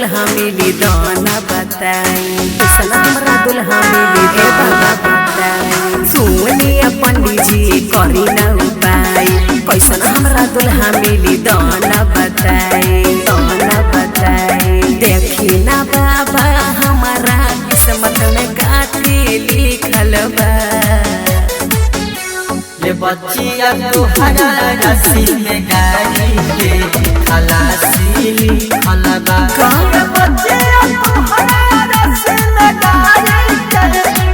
दुल्हा मिली दाना बताई, कैसन हमरा दुल्हा मिली दे बाबा बताई। सुनिया पंडित जी करी ना उपाय, कैसन हमरा दुल्हा मिली दाना बताई, दाना बताई। देखी ना बाबा हमारा किस्मत में काठी लिखल बा। ये बच्चिया तुहरा रस्सी में गाड़ी के खलासी लिखल बा। ये बच्चिया तुहरा रस्सी में गाड़ी के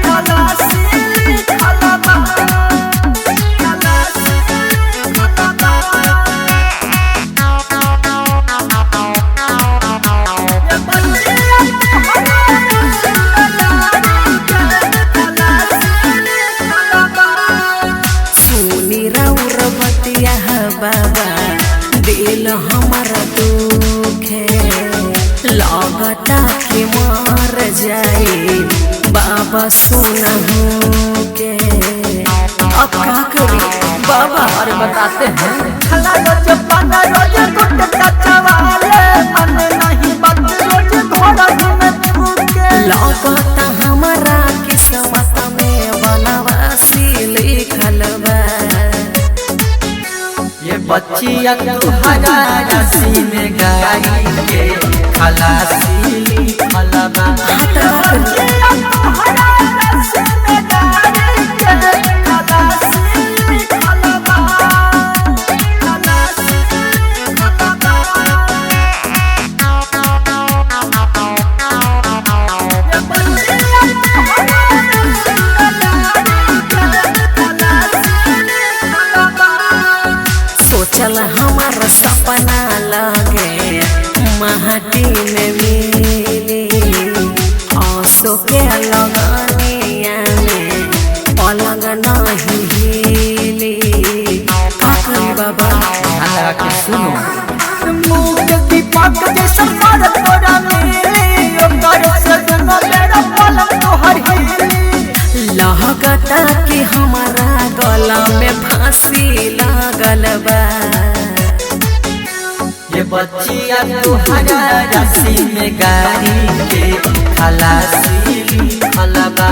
खलासी लिखल बा, खलासी लिखल बा। ये बच्चिया तुहरा रस्सी में गाड़ी के खलासी लिखल बा। सुनी राउर बतिया बाबा दिल हमारा दुखे, लगता कि मर जाए बाबा सुनहू के। अब क्या करी बाबा? और बताते हैं खला रोज पाना रोज गुटका चवाले, मन नहीं बंद रोज घोड़ा में फूके। लगता हमारा किस्मत में बनवासी लिखल बा। ये बच्चिया तुहरा रस्सी में गाड़ी के खलासी लिखल बा। बच्चिया तुहरा रस्सी में गाड़ी के खलासी लिखल बा, खलासी लिखल बा। ये बच्चिया तुहरा रस्सी में गाड़ी के खलासी लिखल बा। सोचल हमारा सपना लगे महटी में मिली, आंसू के लगनिया में पलंग नहीं हिली। का करी बाबा? हमरा के सुनो मुख दीपक जैसा मार तोरा मिली, ओकर से दुनो बेरा पलक तोहर हिली। लगता कि हमारा गला में फांसी लागल बा। ये बच्चिया तुहरा रस्सी में गाड़ी के खलासी लिखल बा।